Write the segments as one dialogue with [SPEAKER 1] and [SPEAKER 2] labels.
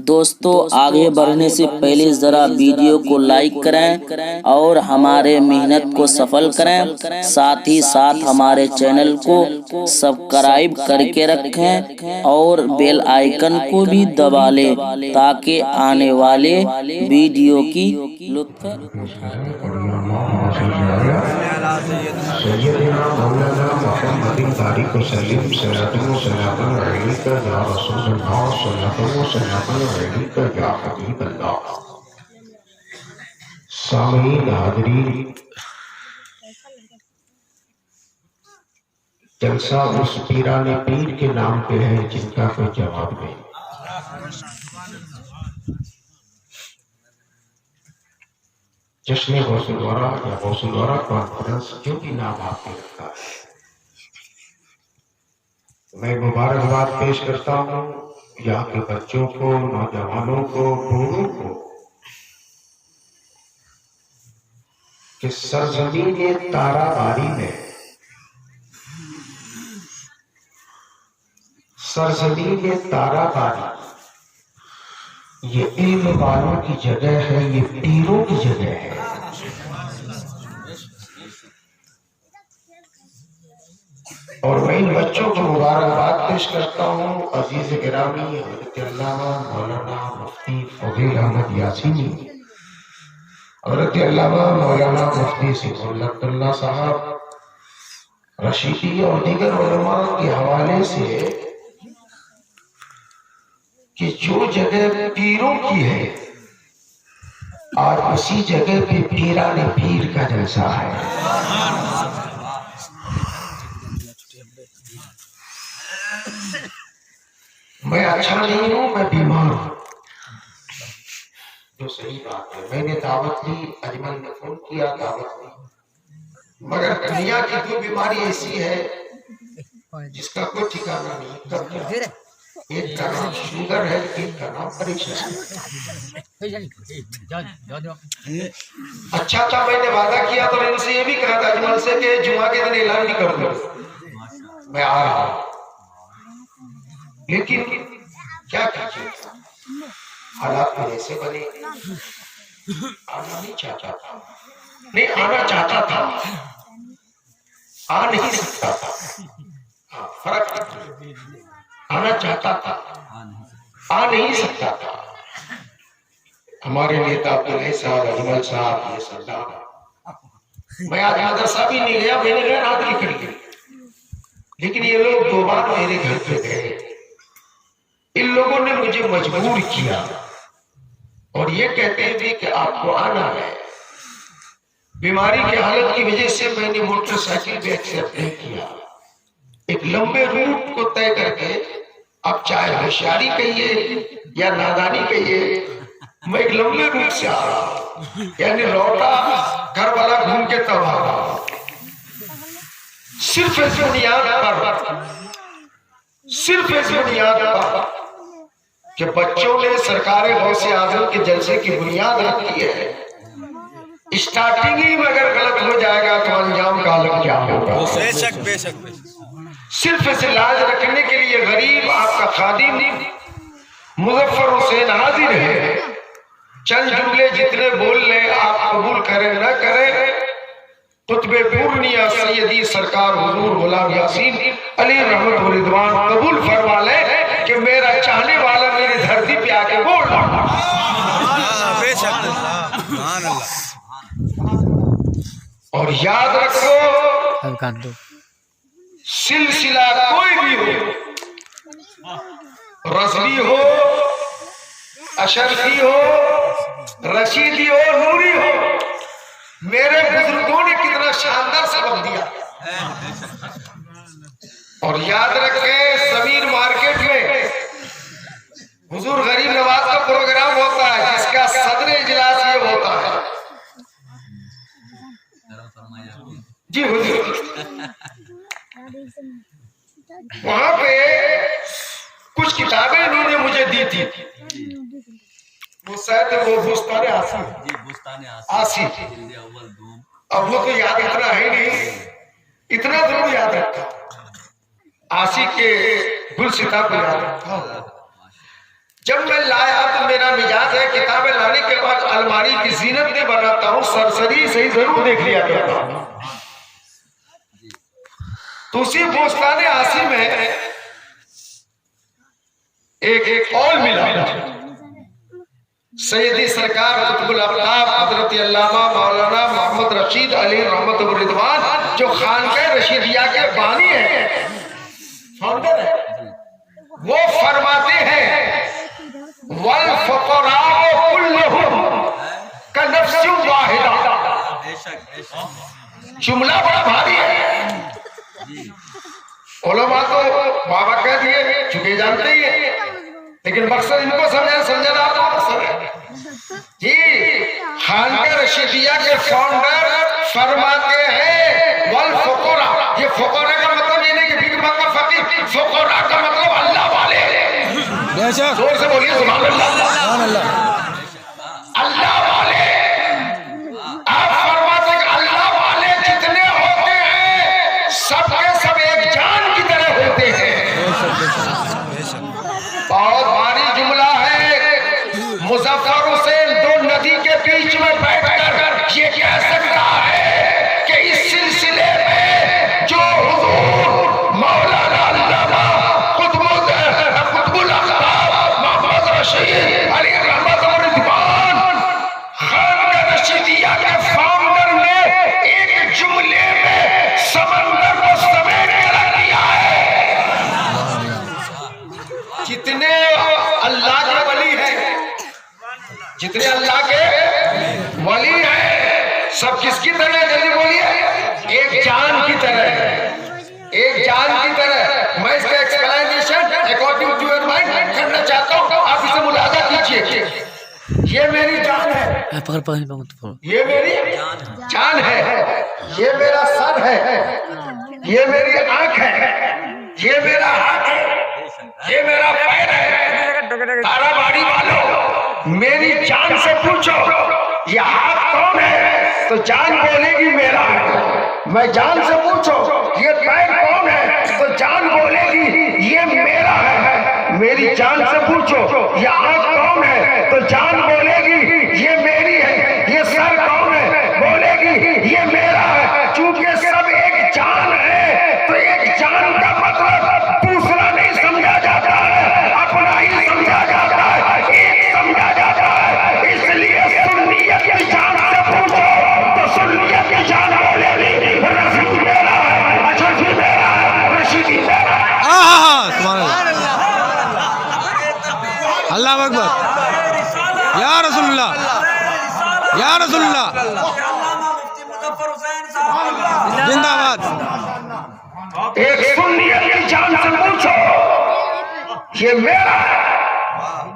[SPEAKER 1] दोस्तों आगे बढ़ने से पहले ज़रा वीडियो को लाइक करें और हमारे मेहनत को सफल करें। साथ ही साथ हमारे चैनल को सब्सक्राइब करके रखें और बेल आइकन को भी दबा लें ताकि आने वाले वीडियो की लुत्फ
[SPEAKER 2] सामीन हाज़रीन, जलसा उस पीराने पीर के नाम पे है जिनका कोई जवाब नहीं। जश्न गौसुलवारा या गौसुलवारा कॉन्फ्रेंस जो भी नाम आपने रखा है, मैं मुबारकबाद पेश करता हूँ यहाँ के बच्चों को, नौजवानों को, बूढ़ों को कि सरजमीन ताराबारी में, सरजमीन ताराबारी ये इल्म वालों की जगह है, ये पीरों की जगह है। और मैं इन बच्चों को मुबारकबाद पेश करता हूँ अजीज गिरामी हज़रत अल्लामा मौलाना मुफ्ती फज़ील अहमद यासीनी, हज़रत अल्लामा मौलाना मुफ्ती सिद्दुल्लाह साहब रशीदी और दीगर उलमा के हवाले से कि जो जगह पीरों की है आज उसी जगह पे पीराने पीर का जलसा है। मैं अच्छा नहीं हूं, मैं बीमार हूं, जो सही बात है। मैंने दावत ली, अजमल ने फोन किया, दावत ली, मगर दुनिया की कोई बीमारी ऐसी है जिसका कोई ठिकाना नहीं। कब क्या, एक का नाम शुगर है, एक का नाम परेशान है। अच्छा था, मैंने वादा किया तो इनसे ये भी कहा था अजमल से कि जुमा के दिन ऐलान भी कर दो मैं आ रहा हूं, लेकिन क्या कीजिए, हालात मेरे से बने। आना नहीं चाहता था, नहीं आना चाहता था, आ नहीं सकता था। फर्क, आना चाहता था, आ नहीं सकता था। हमारे नेता अब्दुल साहब, अजमल साहब, ये सरदार, मैं आज मदरसा भी नहीं गया, मैंने गैर हाजिरी करी, लेकिन ये लोग दो बार मेरे घर पे गए। इन लोगों ने मुझे मजबूर किया और ये कहते थे कि आपको आना है। बीमारी की हालत की वजह से मैंने मोटरसाइकिल भी एक्सेप्ट नहीं किया। एक लंबे रूट को तय करके, आप चाहे होशियारी कहिए या नादानी कहिए, मैं एक लंबे रूट से आ रहा हूं, यानी लौटा घर वाला घूम के तब आ रहा हूं। सिर्फ इस बुनियाद पर, सिर्फ इस बुनियाद पर कि बच्चों ने सरकार गौसे आजम के जलसे की बुनियाद रखी है। स्टार्टिंग ही में अगर गलत हो जाएगा तो अंजाम का हालत क्या होगा। बेशक बेशक। सिर्फ इस इलाज रखने के लिए गरीब आपका खादिम मुजफ्फर हुसैन हाजिर है। चंद जुमले जितने बोल ले आप कबूल करें न करें, कुतबे पूर्णिया सैयदी सरकार हुजूर गुलाम यासीन अली रहमत व रिदवान कबूल फरमा ले कि मेरा चाहने वाला मेरी धरती पे आके बोल रहा। और याद रखो, सिलसिला कोई भी हो, रज़वी हो, अशरफी हो, रशीदी हो, नूरी हो, मेरे बुजुर्गों ने कितना शानदार सबक दिया। और याद रखें, समीर मार्केट में हुजूर गरीब नवाज का प्रोग्राम होता है, जिसका सदर इजलास ये होता है। जी हुजूर, वहां पे कुछ किताबें इन्होंने मुझे दी थी। वो शायद वो बुस्ताने आसी, अब वो तो याद इतना है नहीं, इतना जरूर याद रखा, आसी के गुलसिता को याद रखा। जब मैं लाया तो मेरा मिजाज है किताबें लाने के बाद अलमारी की जीनत नहीं बनाता हूँ, सरसरी से ही जरूर देख लिया करता हूँ। तो उसी बोस्ताने आसी में एक कॉल मिला, सैयदी सरकार कुतुबुल अफ्ताब हजरत अल्लामा मौलाना मोहम्मद रशीद अली रहमत रिदवान जो खानकाह रशीदिया के बानी है, फाउंडर है, वो फरमाते हैं वल फुक़राउ कुल्लुहुम कनफ्सिन वाहिदा। जुमला बड़ा भारी है, उलमा तो बाबा कह दिए चुके जानते ही है, लेकिन मकसद इनको समझाना आपको मकसद है जी। खानकाह रशीदिया के फाउंडर फरमाते हैं वल फुक़रा, ये फुक़रा का मतलब ये नहीं कि भीख मांगा फकीर, फुक़रा का मतलब अल्लाह वाले। जोर से बोलिए सुभान अल्लाह। अल्लाह वाले, आप फरमाते हैं अल्लाह वाले जितने होते हैं सबके सब एक जान की तरह होते हैं। बहुत भारी जुमला है। मुजफ्फर हुसैन दो नदी के बीच में बैठकर ये कह सकता है कि इस सिलसिले में जो हुजूर मौलाना अल्लामा कुतुबुल अख्ताब मोहम्मद रशीद अली रहमत रिदवान खानकाह रशीदिया के फाउंडर ने एक जुमले में समंदर को समेट के रख दिया है। जितने अल्लाह के वली हैं, जितने अल्लाह के वली हैं, सब किसकी तरह है? जल्दी बोलिए। एक जान की तरह है, एक जान की तरह। मैं इसका explanation according to your mind करना चाहता हूँ, आप इसे मुलाजा कीजिए। ये मेरी जान है, ये मेरी जान है, ये मेरा सर है, ये मेरी आंख है, ये मेरा हाथ है, ये मेरा पैर है। ताराबाड़ी वालों, मेरी जान से पूछो ये हाथ कौन है, तो जान बोलेगी मेरा है। मैं जान से पूछो ये पैर कौन है, तो जान बोलेगी ये मेरा है। मेरी जान से पूछो ये आंख कौन है, तो जान बोलेगी ये मेरी है। ये सर कौन है, बोलेगी ये मेरा है। चूंकि सब एक जान है, तो एक जान का मतलब दूसरा नहीं समझा जाता है, अपना ही समझा जाता है, एक समझा जाता है। इसलिए सुन्नियत की जान से पूछो तो सुन्नियत की जान बोलेगी रसूल मेरा है, अशरफी मेरा है, रशीदी मेरा है।
[SPEAKER 3] अल्लाह अकबर, या रसूलुल्लाह, या रसूलुल्लाह, जिंदाबाद।
[SPEAKER 2] एक सुन्नियत की जान से पूछो ये मेरा है।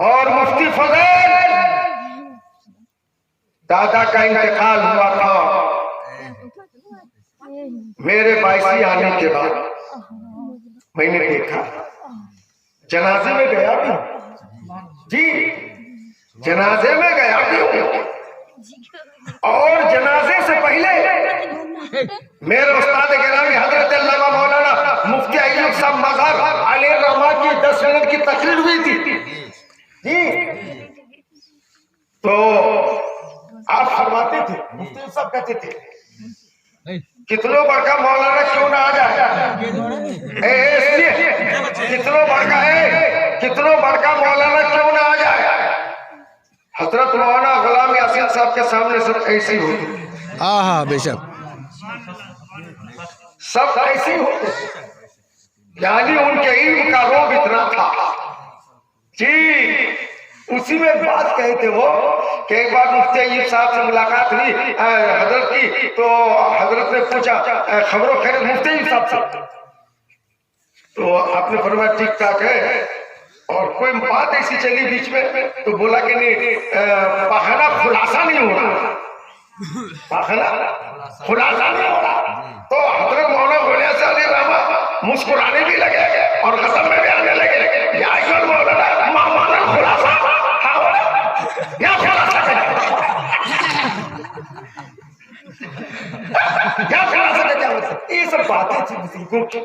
[SPEAKER 2] और मुफ्ती फजल दादा का इंतकाल हुआ था, मेरे 22 आने के बाद मैंने देखा, जनाजे में गया भी जी, जनाजे में गया भी हूं। और जनाजे से पहले मेरे उस्ताद गिरामी हजरत अल्लामा मौलाना मुफ्ती अय्यूब साहब मज़हर अलैहि रहमत की 10 मिनट की तकरीर हुई थी जी। तो आप फरमाते थे, मुफ्ती साहब कहते थे कितनो बड़का मौलाना क्यों ना आ जाए, इसलिए कितनो बड़का है, कितनो बड़का मौलाना क्यों ना आ जाए। हजरत मौलाना गुलाम यासीन साहब के सामने सब ऐसे ही होते।
[SPEAKER 3] हाँ बेशक,
[SPEAKER 2] सब ऐसे ही होते, यानी उनके इल्म का रोग इतना था जी। उसी में बात कहे थे वो कि एक बार मुफ्ती अय्यूब साहब से मुलाकात हुई हजरत की, तो हजरत ने पूछा खबरों खैर मुफ्ती अय्यूब साहब से, तो आपने फरमाया ठीक ठाक है। और कोई बात ऐसी चली बीच में, तो बोला कि नहीं पाखाना खुलासा नहीं हो रहा, पाखाना खुलासा नहीं हो रहा। तो हजरत मौलाना बोले अली रहमा मुस्कुराने भी लगे और खत्म में भी आने लगे, या मौलाना मामाना खुलासा, या खुलासा क्या खुलासा क्या होता, ये सब बातें थी बुजुर्गों की।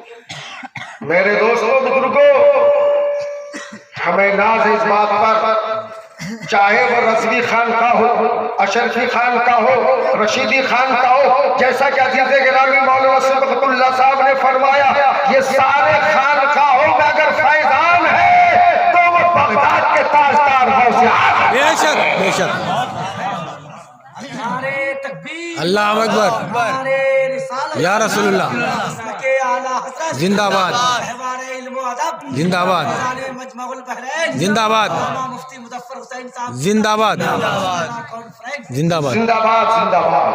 [SPEAKER 2] मेरे दोस्तों बुजुर्गों, हमें एतराज है इस बात पर, चाहे वो रजवी खान का हो, अशरफी खान का हो, रशीदी खान का हो, जैसा कि अजीज़ गिरामी मौलाना सबकतुल्लाह साहब ने फरमाया, ये सारे खान का हो में अगर फैजान है तो वो बगदाद के ताजदार गौसे
[SPEAKER 3] बेशक बेशक। अल्लाह अकबर, या रसूलुल्लाह जिंदाबाद जिंदाबाद जिंदाबाद जिंदाबाद जिंदाबाद
[SPEAKER 2] जिंदाबाद जिंदाबाद।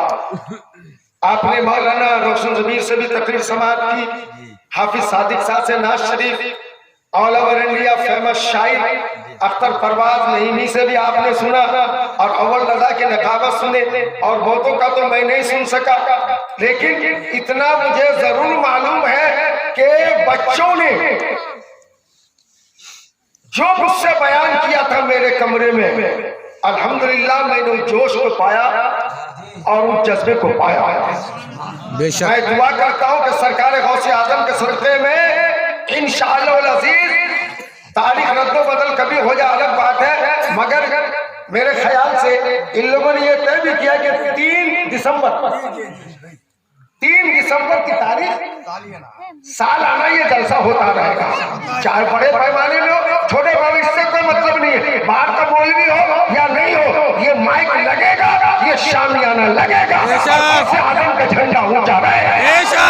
[SPEAKER 2] आपने मौलाना रोशन ज़मीर से भी तकरीर समाअत की, हाफिज सादिक साहब से नाज शरीफ, ऑल ओवर इंडिया फेमस शायर अख्तर परवाज नईमी से भी आपने सुना, और अव्वल रजा के नकाबत सुने, और बहुतों का तो मैं नहीं सुन सका, लेकिन इतना मुझे जरूर मालूम है कि बच्चों ने जो मुझसे बयान किया था मेरे कमरे में, अल्हम्दुलिल्लाह मैंने उस जोश को पाया और उस जज्बे को पाया।
[SPEAKER 3] बेशक।
[SPEAKER 2] मैं दुआ करता हूं कि सरकार गौसे आजम के सदक़े में इंशाअल्लाह अज़ीज़ तारीख रद्दो बदल कभी हो जाए अलग बात है, मगर मेरे ख्याल से इन लोगों ने यह तय भी किया कि 3 दिसंबर की तारीख सालाना ये जलसा होता रहेगा, चाहे बड़े पैमाने में हो छोटे भविष्य से कोई मतलब नहीं है, बाहर का मौलवी हो या नहीं हो, ये माइक लगेगा, ये शामियाना लगेगा, आदम का झंडा ऊंचा रहेगा।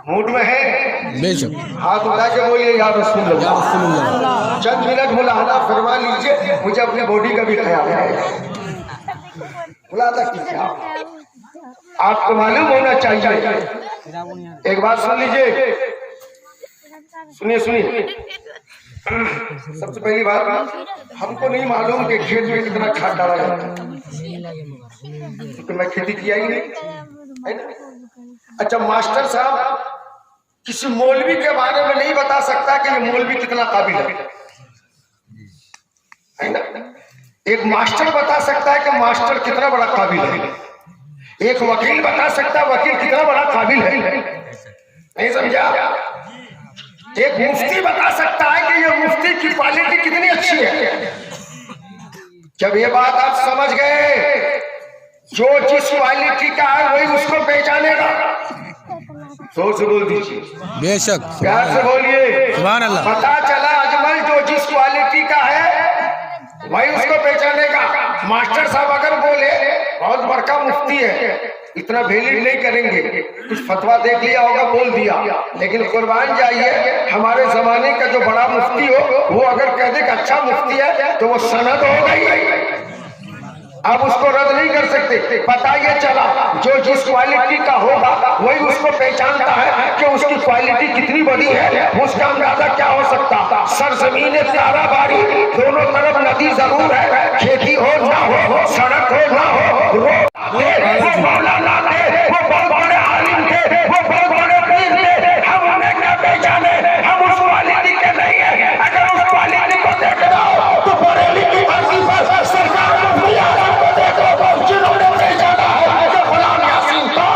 [SPEAKER 2] मूड में है
[SPEAKER 3] बेशक।
[SPEAKER 2] हाथ उठा के बोलिए या रसूलुल्लाह। चंद मिनट मुलाहजा फरमा लीजिए, मुझे अपनी बॉडी का भी ख्याल है, मुलाहजा कीजिए। आपको मालूम होना चाहिए, एक बात सुन लीजिए, सुनिए सुनिए। सबसे पहली बात, हमको नहीं मालूम कि खेत में कितना खाद डाला जाता है, क्योंकि मैं खेती किया ही नहीं। अच्छा, मास्टर साहब किसी मौलवी के बारे में नहीं बता सकता कि ये मौलवी कितना काबिल है ना? एक मास्टर बता सकता है कि मास्टर कितना बड़ा काबिल है, एक वकील बता सकता है वकील कितना बड़ा काबिल है, नहीं समझा? एक मुफ्ती बता सकता है कि ये मुफ्ती की क्वालिटी कितनी अच्छी है। जब ये बात आप समझ गए, जो जिस क्वालिटी का है वही उसको पहचानेगा। जोर से बोल दीजिए,
[SPEAKER 3] बेशक।
[SPEAKER 2] प्यार से बोलिए,
[SPEAKER 3] सुभान अल्लाह।
[SPEAKER 2] पता चला अजमल जो जिस क्वालिटी का है वही उसको पहचानेगा। मास्टर साहब अगर बोले बहुत बड़का मुफ्ती है, इतना वैलिड नहीं करेंगे, कुछ फतवा देख लिया होगा बोल दिया, लेकिन कुर्बान जाइए हमारे जमाने का जो बड़ा मुफ्ती हो वो अगर कह दे कि अच्छा मुफ्ती है तो वो सनद हो गई, आप उसको रद्द नहीं कर सकते। पता ये चला जो जिस क्वालिटी का होगा वही उसको पहचानता है कि उसकी क्वालिटी कितनी बड़ी है, उसका अंदाजा क्या हो सकता। सरजमीन ताराबारी, दोनों तरफ नदी जरूर है, खेती हो ना हो, सड़क हो ना हो, वो मौलाना थे, वो बहुत बड़े आलिम थे, वो बहुत बड़े पीर थे, हम उन्हें क्या पहचाने, हम उस क्वालिटी के नहीं है। अगर उस क्वालिटी को देखना हो तो बरेली की धरती पर सरकार को देखो, जिन्होंने पहचाना है कि गुलाम यासीन था।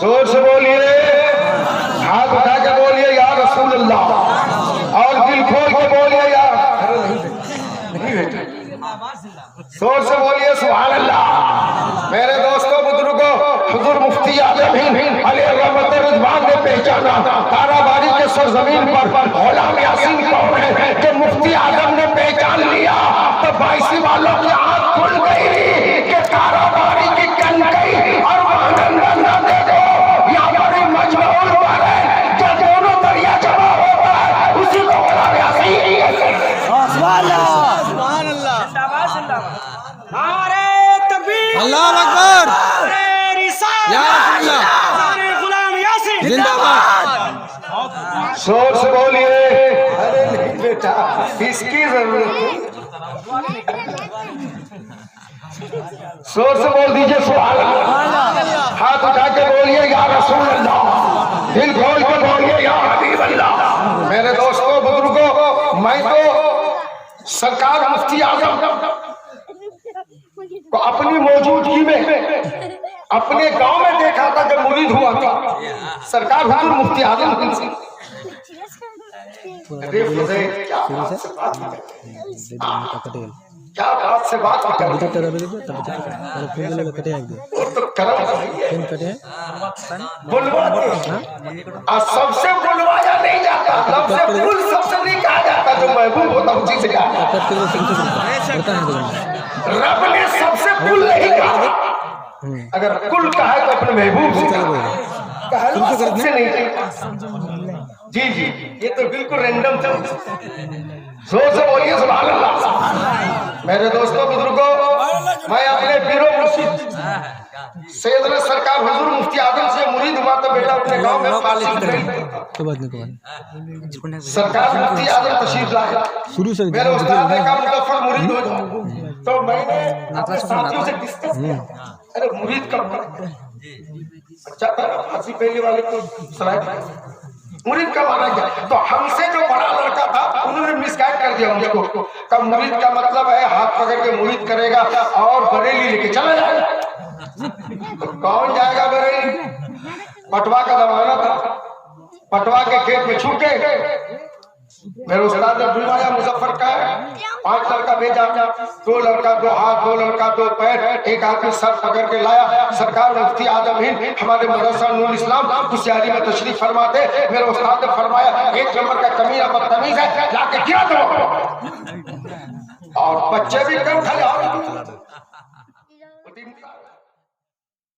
[SPEAKER 2] जोर से बोलिए, हाथ उठा के बोलिए या रसूलुल्लाह, और दिल खोल के बोलिए या जोर से बोलिए सुभान अल्लाह। मेरे दोस्तों बुजुर्गों, हुजूर मुफ्ती आजम हिंद अलैहि रहमत रिजवान ने पहचाना ताराबारी के सरजमीन पर गुलाम यासीन कौन है कि मुफ्ती आजम ने पहचान लिया, तो बाईसी वालों की आंख खुल गई कि ताराबारी की कनकई और महानंदा देखो यहाँ पर मजबूर पर है, जो दोनों दरिया जमा होता है उसी को गुलाम यासीन।
[SPEAKER 3] अल्लाह अकबर, या रसूलुल्लाह,
[SPEAKER 4] गुलाम यासीन
[SPEAKER 3] जिंदाबाद।
[SPEAKER 2] जोर से बोलिए। अरे नहीं बेटा, इसकी जरूरत है, जोर से बोल दीजिए सुभान अल्लाह। हाथ उठा के बोलिए या रसूल अल्लाह, दिल खोल के बोलिए या हबीब अल्लाह। मेरे दोस्तों बुजुर्गों, मैं तो सरकार मुफ्ती आजम को अपनी मौजूदगी में अपने गांव में देखा था जब मुरीद हुआ था सरकार हुजूर मुफ्ती आजम हिंद सिंह। अरे खुदा, क्या बात से बात कर, क्या बात से बात कर, वो तो करम है बुलवा और सबसे बुलवाया नहीं जाता, सबसे कुल सबसे नहीं कहा जाता, जो महबूब होता उसी से कहा जाता। रब ने सबसे कुल नहीं कहा, अगर कुल कहा है तो अपने महबूब से कहा, सबसे नहीं। जी जी, ये तो बिल्कुल रैंडम था। जोर से बोलिए सुभान अल्लाह। मेरे दोस्तों बुजुर्गों, मैं अपने पीरो मुर्शिद सैयदना सरकार हुजूर मुफ्ती आजम से मुरीद हुआ तो बेटा अपने गांव में फासिल नहीं। सरकार मुफ्ती आजम तशरीफ लाए, मेरे उस्ताद ने कहा मुजफ्फर मुरीद हो जाओ, तो मैंने अपने साथियों से डिस्कस किया, अरे मुरीद कब अच्छा था, फांसी पहले वाले को सलाह मुरीद का माना गया। तो हमसे जो बड़ा लड़का था उन्होंने मिसगाइड कर दिया हमको, कब मुरीद का मतलब है हाथ पकड़ के मुरीद करेगा और बरेली लेके चला जाएगा। तो कौन जाएगा बरेली? पटवा का जमाना था, पटवा के खेत में छूटे। मेरे उस्ताद ने बुलवाया, मुजफ्फर का 5 लड़का भेजा, 2 लड़का 2 हाथ, 2 लड़का 2 पैर, एक आदमी सर पकड़ के लाया। सरकार मुफ्ती आजम हिंद हमारे मदरसा नूर इस्लाम कुसियारी में तशरीफ फरमाते। मेरे उस्ताद ने फरमाया 1 नंबर का कमीना बदतमीज है, जाके गिरा दो। और बच्चे भी कम खड़े